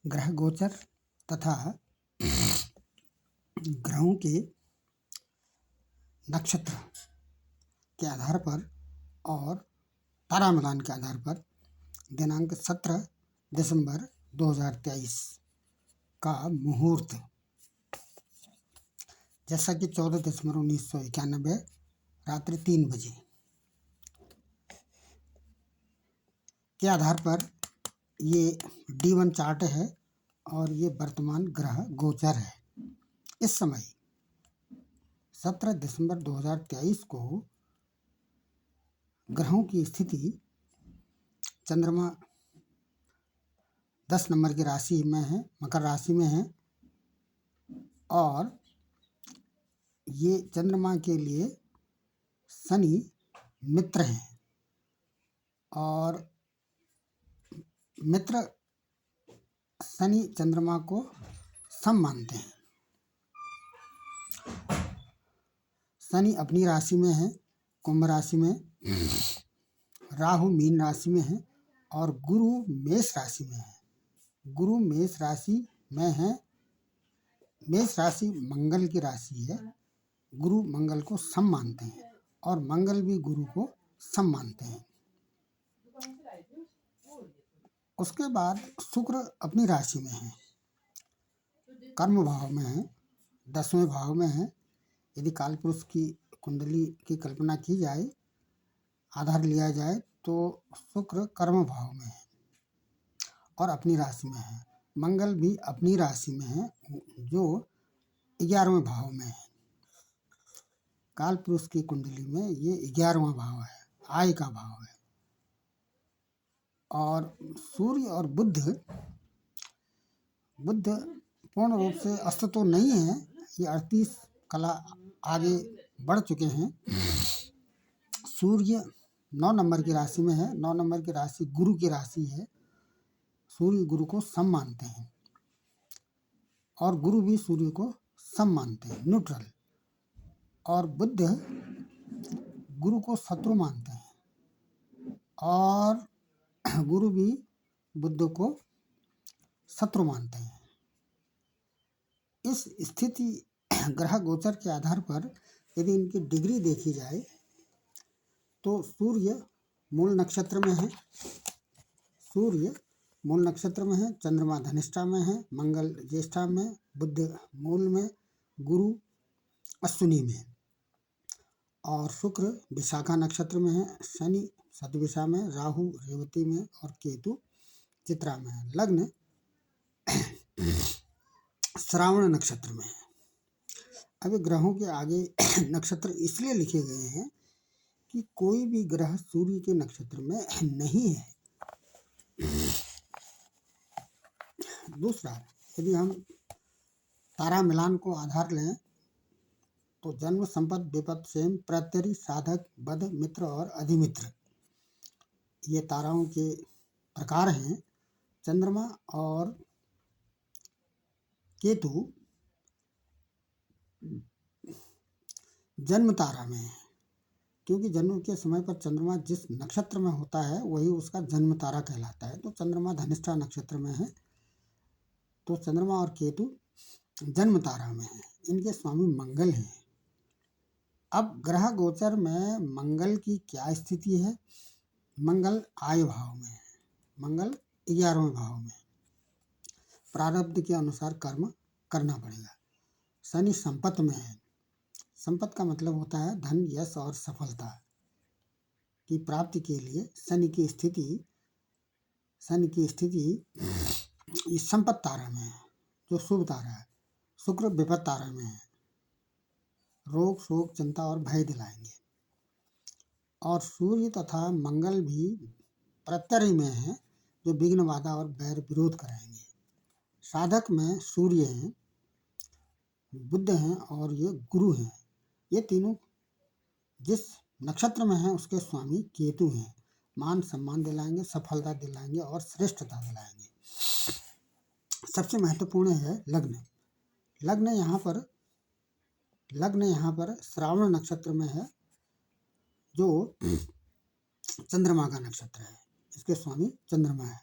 ग्रह गोचर तथा ग्रहों के नक्षत्र के आधार पर और तारामिलान के आधार पर दिनांक 17 दिसंबर 2023 का मुहूर्त जैसा कि 14 दिसंबर 1991 रात्रि 3 बजे के आधार पर ये D1 चार्ट है और ये वर्तमान ग्रह गोचर है। इस समय 17 दिसंबर 2023 को ग्रहों की स्थिति चंद्रमा 10 नंबर की राशि में है, मकर राशि में है और ये चंद्रमा के लिए शनि मित्र हैं और मित्र शनि चंद्रमा को सम मानते हैं। शनि अपनी राशि में है, कुंभ राशि में, राहु मीन राशि में है और गुरु मेष राशि में है। गुरु मेष राशि में है। मेष राशि मंगल की राशि है। गुरु मंगल को सम मानते हैं और मंगल भी गुरु को सम मानते हैं। उसके बाद शुक्र अपनी राशि में है, कर्म भाव में है, 10वें भाव में है। यदि काल पुरुष की कुंडली की कल्पना की जाए, आधार लिया जाए तो शुक्र कर्म भाव में है और अपनी राशि में है। मंगल भी अपनी राशि में है जो 11वें भाव में है। काल पुरुष की कुंडली में ये 11वां भाव है, आय का भाव है। और सूर्य और बुध पूर्ण रूप से अस्त तो नहीं है, ये 38 कला आगे बढ़ चुके हैं। सूर्य 9 नंबर की राशि में है। 9 नंबर की राशि गुरु की राशि है। सूर्य गुरु को सम मानते हैं और गुरु भी सूर्य को सम मानते हैं, न्यूट्रल। और बुध गुरु को शत्रु मानते हैं और गुरु भी बुध को शत्रु मानते हैं। इस स्थिति ग्रह गोचर के आधार पर यदि इनकी डिग्री देखी जाए तो सूर्य मूल नक्षत्र में है। सूर्य मूल नक्षत्र में है, चंद्रमा धनिष्ठा में है, मंगल ज्येष्ठा में, बुध मूल में, गुरु अश्विनी में और शुक्र विशाखा नक्षत्र में है, शनि शतभिषा में, राहु रेवती में और केतु चित्रा में है। लग्न श्रावण नक्षत्र में है। अभी ग्रहों के आगे नक्षत्र इसलिए लिखे गए हैं कि कोई भी ग्रह सूर्य के नक्षत्र में नहीं है। दूसरा, यदि हम तारा मिलान को आधार लें तो जन्म, संपद, विपद, सेम, प्रत्यरि, साधक, बध, मित्र और अधिमित्र ये ताराओं के प्रकार हैं। चंद्रमा और केतु जन्म तारा में है, क्योंकि जन्म के समय पर चंद्रमा जिस नक्षत्र में होता है वही उसका जन्म तारा कहलाता है। तो चंद्रमा धनिष्ठा नक्षत्र में है, तो चंद्रमा और केतु जन्म तारा में है। इनके स्वामी मंगल हैं। अब ग्रह गोचर में मंगल की क्या स्थिति है? मंगल आय भाव में है, मंगल 11वें भाव में। प्रारब्ध के अनुसार कर्म करना पड़ेगा। शनि संपत्ति में है। संपत्ति का मतलब होता है धन, यश और सफलता की प्राप्ति के लिए शनि की स्थिति इस संपत्ति तारा में है जो शुभ तारा है। शुक्र विपत्त तारा में है, रोग, शोक, चिंता और भय दिलाएंगे। और सूर्य तथा मंगल भी प्रत्यरि में है जो विघ्न, बाधा और बैर विरोध कराएंगे। साधक में सूर्य हैं, बुध हैं और ये गुरु हैं। ये तीनों जिस नक्षत्र में हैं उसके स्वामी केतु हैं। मान सम्मान दिलाएंगे, सफलता दिलाएंगे और श्रेष्ठता दिलाएंगे। सबसे महत्वपूर्ण है लग्न। लग्न यहाँ पर श्रावण नक्षत्र में है जो चंद्रमा का नक्षत्र है। इसके स्वामी चंद्रमा है।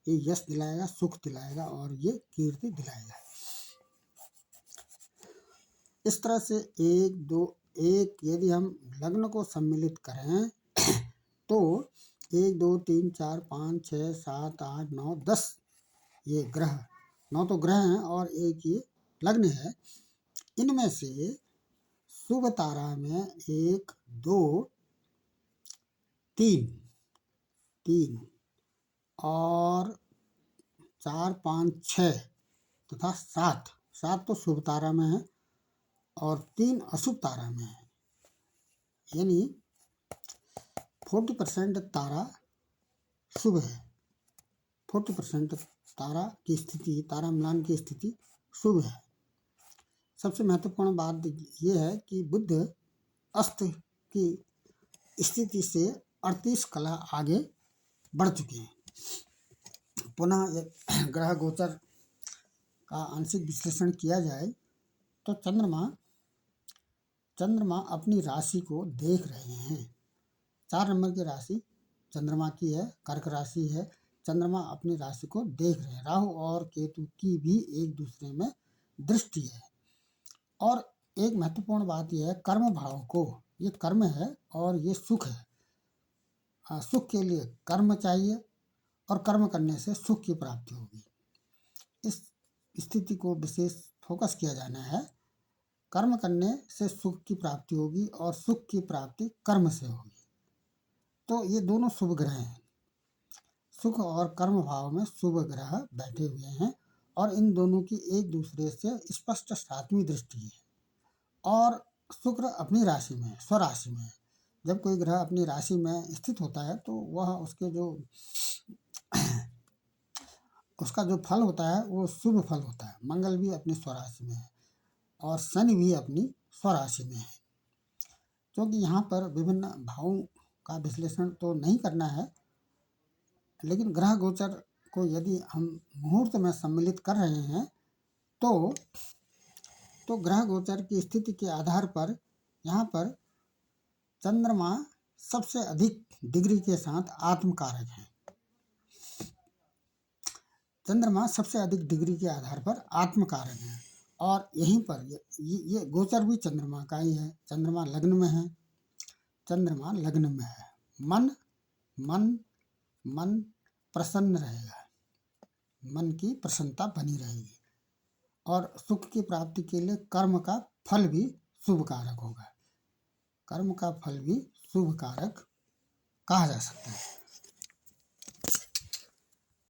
ये यश दिलाएगा, सुख दिलाएगा और ये कीर्ति दिलाएगा। इस तरह से एक यदि हम लग्न को सम्मिलित करें तो 1 2 3 4 5 6 7 8 9 10 ये ग्रह, 9 तो ग्रह हैं और एक ये लग्न है। इनमें से शुभ तारा में 1 2 3 और 4 5 6 तथा 7 तो शुभ तारा में है और 3 अशुभ तारा में है। यानी 40% तारा शुभ है, 40% तारा की स्थिति, तारा मिलान की स्थिति शुभ है। सबसे महत्वपूर्ण बात यह है कि बुध अस्त की स्थिति से 38 कला आगे बढ़ चुके हैं। पुनः ग्रह गोचर का आंशिक विश्लेषण किया जाए तो चंद्रमा अपनी राशि को देख रहे हैं। 4 नंबर की राशि चंद्रमा की है, कर्क राशि है। चंद्रमा अपनी राशि को देख रहे हैं। राहु और केतु की भी एक दूसरे में दृष्टि है। और एक महत्वपूर्ण बात यह है, कर्म भाव को, ये कर्म है और ये सुख है। सुख के लिए कर्म चाहिए और कर्म करने से सुख की प्राप्ति होगी। इस स्थिति को विशेष फोकस किया जाना है। कर्म करने से सुख की प्राप्ति होगी और सुख की प्राप्ति कर्म से होगी। तो ये दोनों शुभ ग्रह हैं। सुख और कर्म भाव में शुभ ग्रह बैठे हुए हैं और इन दोनों की एक दूसरे से स्पष्ट सातवीं दृष्टि है। और शुक्र अपनी राशि में, स्वराशि में। जब कोई ग्रह अपनी राशि में स्थित होता है तो वह उसका जो फल होता है वो शुभ फल होता है। मंगल भी अपनी स्वराशि में है और शनि भी अपनी स्वराशि में है। क्योंकि यहाँ पर विभिन्न भावों का विश्लेषण तो नहीं करना है, लेकिन ग्रह गोचर को यदि हम मुहूर्त में सम्मिलित कर रहे हैं तो ग्रह गोचर की स्थिति के आधार पर यहाँ पर चंद्रमा सबसे अधिक डिग्री के साथ आत्मकारक है। चंद्रमा सबसे अधिक डिग्री के आधार पर आत्मकारक है और यहीं पर ये गोचर भी चंद्रमा का ही है। चंद्रमा लग्न में है। चंद्रमा लग्न में है। मन प्रसन्न रहेगा, मन की प्रसन्नता बनी रहेगी और सुख की प्राप्ति के लिए कर्म का फल भी शुभ कारक होगा। कर्म का फल भी शुभ कारक कहा जा सकता है।